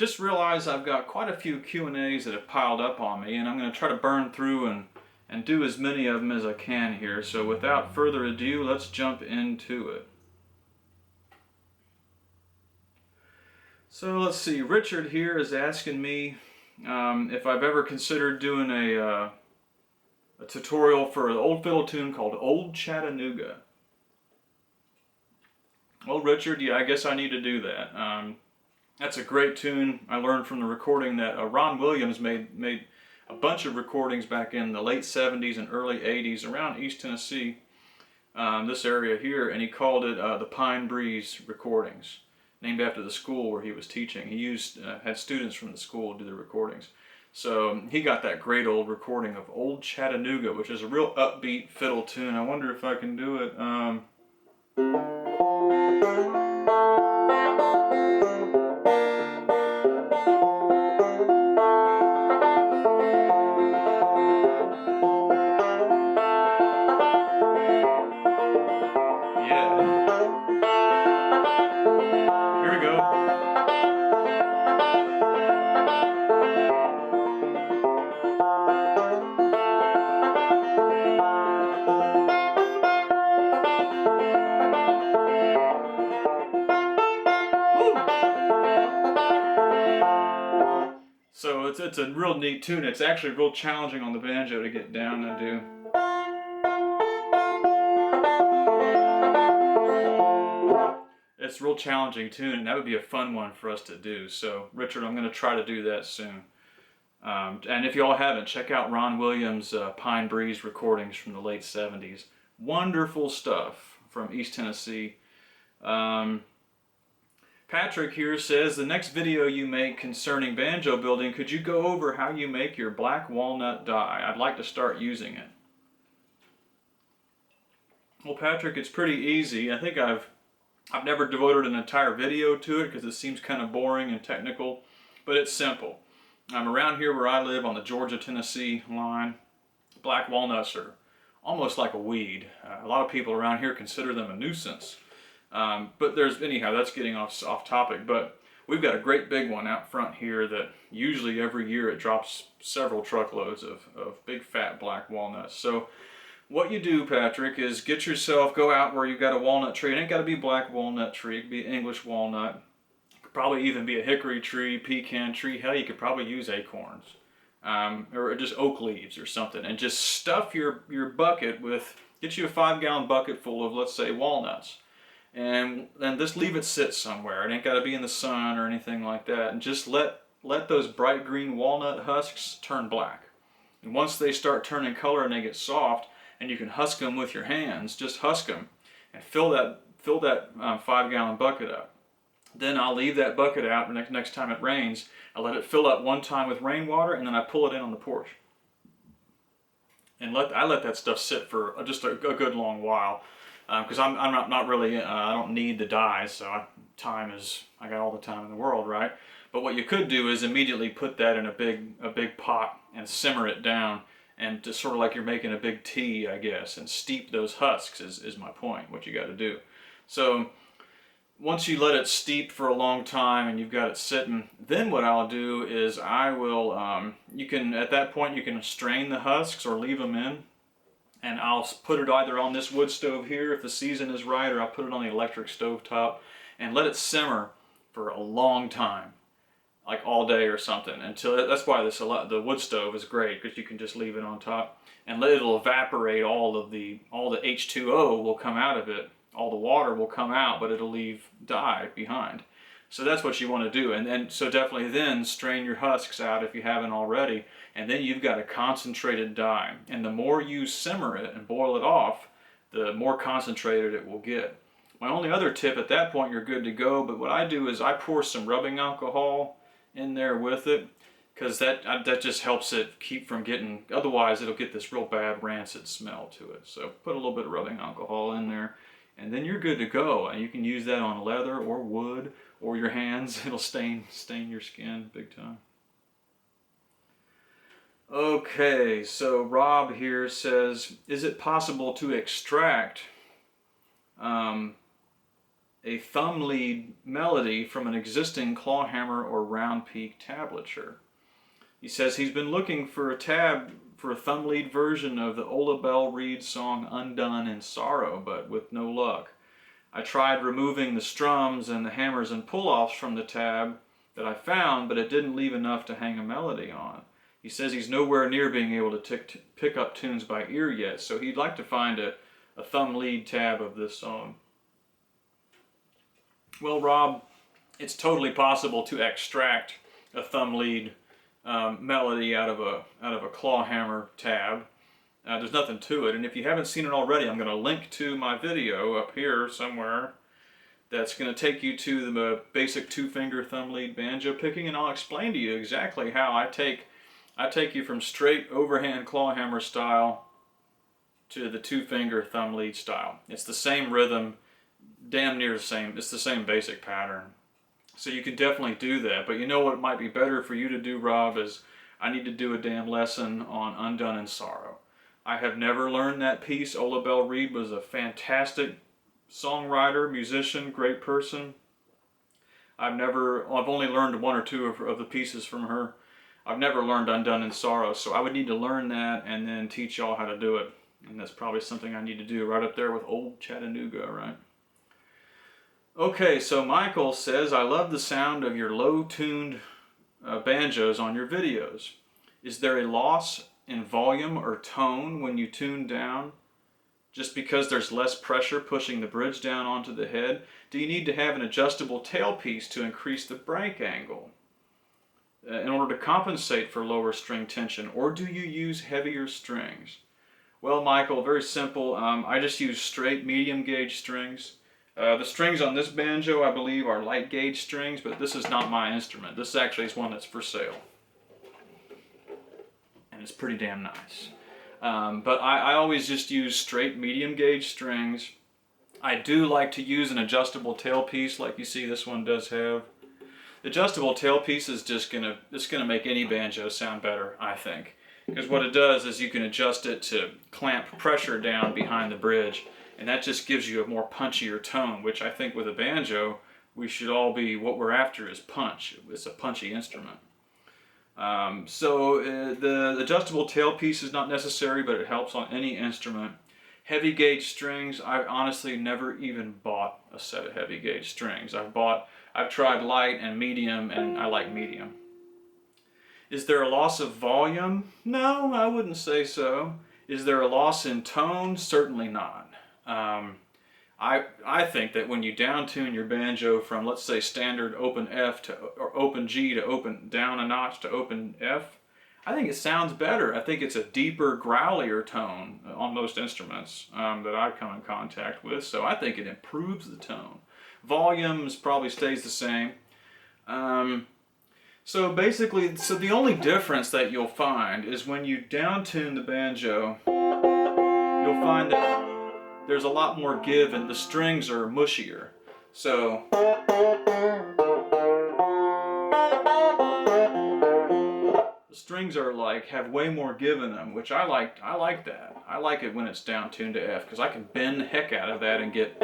just realized I've got quite a few Q&As that have piled up on me, and I'm going to try to burn through and do as many of them as I can here. So without further ado, let's jump into it. So let's see, Richard here is asking me if I've ever considered doing a tutorial for an old fiddle tune called Old Chattanooga. Well, Richard, yeah, I guess I need to do that. That's a great tune. I learned from the recording that Ron Williams made a bunch of recordings back in the late 70s and early 80s around East Tennessee, this area here, and he called it the Pine Breeze Recordings, named after the school where he was teaching. He had students from the school do the recordings. So he got that great old recording of Old Chattanooga, which is a real upbeat fiddle tune. I wonder if I can do it. Here we go. So it's a real neat tune. It's actually real challenging on the banjo to get down and do. It's a real challenging tune, and that would be a fun one for us to do. So Richard, I'm going to try to do that soon. And if you all haven't, check out Ron Williams' Pine Breeze recordings from the late 70s. Wonderful stuff from East Tennessee. Patrick here says, the next video you make concerning banjo building, could you go over how you make your black walnut die? I'd like to start using it. Well, Patrick, it's pretty easy. I think I've never devoted an entire video to it because it seems kind of boring and technical, but it's simple. Around here where I live on the Georgia-Tennessee line, black walnuts are almost like a weed. A lot of people around here consider them a nuisance. But anyhow, that's getting off topic, but we've got a great big one out front here that usually every year it drops several truckloads of big fat black walnuts. So what you do, Patrick, is go out where you've got a walnut tree. It ain't got to be black walnut tree, it could be English walnut. It could probably even be a hickory tree, pecan tree. Hell, you could probably use acorns. Or just oak leaves or something, and just stuff your bucket get you a 5-gallon bucket full of, let's say, walnuts. And then just leave it sit somewhere. It ain't got to be in the sun or anything like that. And just let those bright green walnut husks turn black. And once they start turning color and they get soft, and you can husk them with your hands, just husk them and fill that 5-gallon bucket up. Then I'll leave that bucket out next time it rains. I let it fill up one time with rainwater, and then I pull it in on the porch. And I let that stuff sit for just a good long while. Because I'm not really, I don't need the dyes, so I got all the time in the world, right? But what you could do is immediately put that in a big pot and simmer it down, and just sort of like you're making a big tea, I guess, and steep those husks is my point, what you got to do. So once you let it steep for a long time and you've got it sitting, then what I'll do is I will, at that point you can strain the husks or leave them in. And I'll put it either on this wood stove here if the season is right, or I'll put it on the electric stove top and let it simmer for a long time, like all day or something. That's why the wood stove is great, because you can just leave it on top and it'll evaporate all the H2O will come out of it. All the water will come out, but it'll leave dye behind. So that's what you want to do. And so definitely then strain your husks out if you haven't already. And then you've got a concentrated dye. And the more you simmer it and boil it off, the more concentrated it will get. My only other tip, at that point you're good to go, but what I do is I pour some rubbing alcohol in there with it, because that just helps it keep from getting, otherwise it'll get this real bad rancid smell to it. So put a little bit of rubbing alcohol in there, and then you're good to go. And you can use that on leather or wood or your hands. It'll stain your skin big time. Okay, so Rob here says, is it possible to extract a thumb lead melody from an existing clawhammer or round peak tablature. He says he's been looking for a tab for a thumb lead version of the Ola Belle Reed song Undone in Sorrow, but with no luck. I tried removing the strums and the hammers and pull-offs from the tab that I found, but it didn't leave enough to hang a melody on. He says he's nowhere near being able to pick up tunes by ear yet, so he'd like to find a thumb lead tab of this song. Well, Rob, it's totally possible to extract a thumb lead melody out of a clawhammer tab. There's nothing to it, and if you haven't seen it already, I'm going to link to my video up here somewhere that's going to take you to the basic two-finger thumb lead banjo picking, and I'll explain to you exactly how I take you from straight overhand clawhammer style to the two-finger thumb lead style. It's the same rhythm, damn near the same. It's the same basic pattern. So you can definitely do that. But you know what might be better for you to do, Rob, is I need to do a damn lesson on Undone in Sorrow. I have never learned that piece. Ola Belle Reed was a fantastic songwriter, musician, great person. I've only learned one or two of the pieces from her. I've never learned Undone in Sorrow, so I would need to learn that and then teach y'all how to do it. And that's probably something I need to do right up there with old Chattanooga, right? Okay, so Michael says, I love the sound of your low-tuned banjos on your videos. Is there a loss in volume or tone when you tune down? Just because there's less pressure pushing the bridge down onto the head? Do you need to have an adjustable tailpiece to increase the break angle in order to compensate for lower string tension? Or do you use heavier strings? Well, Michael, very simple. I just use straight medium gauge strings. The strings on this banjo, I believe, are light gauge strings, but this is not my instrument. This actually is one that's for sale. And it's pretty damn nice. But I always just use straight medium gauge strings. I do like to use an adjustable tailpiece like you see this one does have. The adjustable tailpiece is just gonna make any banjo sound better, I think. Because what it does is you can adjust it to clamp pressure down behind the bridge, and that just gives you a more punchier tone, which I think with a banjo, we should all be, what we're after is punch. It's a punchy instrument. The adjustable tailpiece is not necessary, but it helps on any instrument. Heavy gauge strings, I've honestly never even bought a set of heavy gauge strings. I've tried light and medium, and I like medium. Is there a loss of volume? No, I wouldn't say so. Is there a loss in tone? Certainly not. I think that when you downtune your banjo from, let's say, standard open F or open G to open down a notch to open F, I think it sounds better. I think it's a deeper, growlier tone on most instruments that I come in contact with, so I think it improves the tone. Volume probably stays the same. So basically, the only difference that you'll find is when you downtune the banjo, you'll find that there's a lot more give and the strings are mushier. So the strings are have way more give in them, which I like that. I like it when it's downtuned to F, because I can bend the heck out of that and get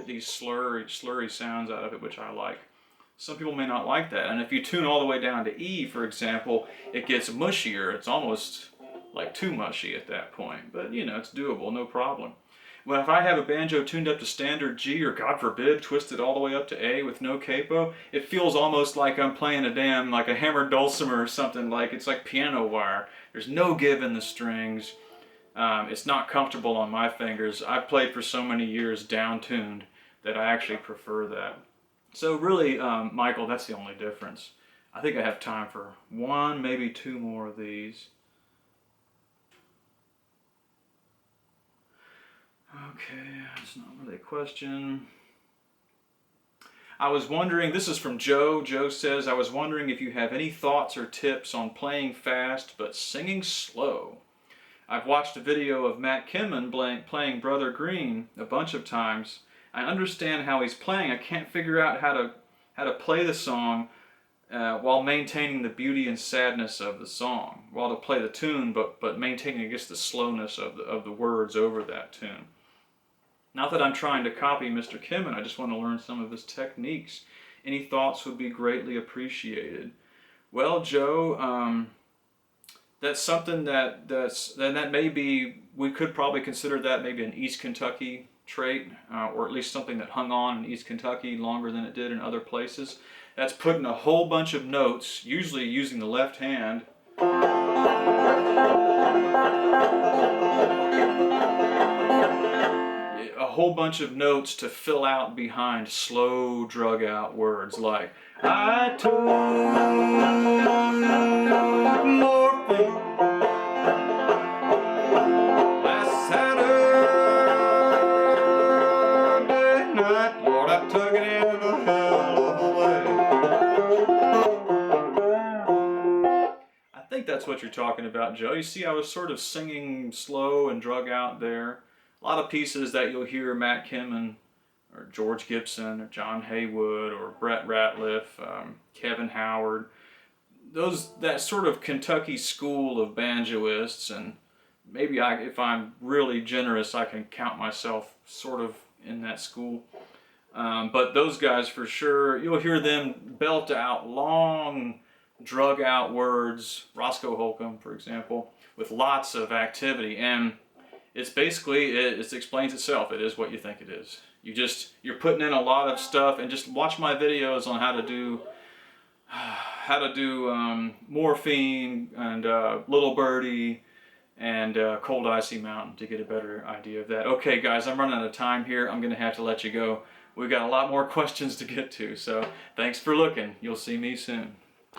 these slurry sounds out of it, which I like. Some people may not like that, and if you tune all the way down to E, for example, it gets mushier. It's almost like too mushy at that point, but you know, it's doable, no problem. Well, if I have a banjo tuned up to standard G, or God forbid, twisted all the way up to A with no capo, it feels almost like I'm playing like a hammered dulcimer or something. It's like piano wire. There's no give in the strings. It's not comfortable on my fingers. I've played for so many years down-tuned that I actually prefer that. So really, Michael, that's the only difference. I think I have time for one, maybe two more of these. Okay, that's not really a question. I was wondering, this is from Joe. Joe says, I was wondering if you have any thoughts or tips on playing fast but singing slow. I've watched a video of Matt Kinman playing Brother Green a bunch of times. I understand how he's playing. I can't figure out how to play the song while maintaining the beauty and sadness of the song. While to play the tune, but maintaining, I guess, the slowness of the words over that tune. Not that I'm trying to copy Mr. Kimmin, I just want to learn some of his techniques. Any thoughts would be greatly appreciated. Well, Joe, that's something that may be, we could probably consider that maybe an East Kentucky trait, or at least something that hung on in East Kentucky longer than it did in other places. That's putting a whole bunch of notes, usually using the left hand, a whole bunch of notes to fill out behind slow, drug out words like I took morphine last Saturday night. Lord, I took it in a hell of a way. I think that's what you're talking about, Joe. You see, I was sort of singing slow and drug out there. A lot of pieces that you'll hear Matt Kimmin or George Gibson or John Haywood or Brett Ratliff, Kevin Howard, that sort of Kentucky school of banjoists, and maybe if I'm really generous, I can count myself sort of in that school. But those guys for sure, you'll hear them belt out long, drug out words, Roscoe Holcomb, for example, with lots of activity. And it's basically, it explains itself. It is what you think it is. You're putting in a lot of stuff, and just watch my videos on how to do Morphine and Little Birdie and Cold Icy Mountain to get a better idea of that. Okay guys, I'm running out of time here. I'm gonna have to let you go. We've got a lot more questions to get to, so thanks for looking. You'll see me soon.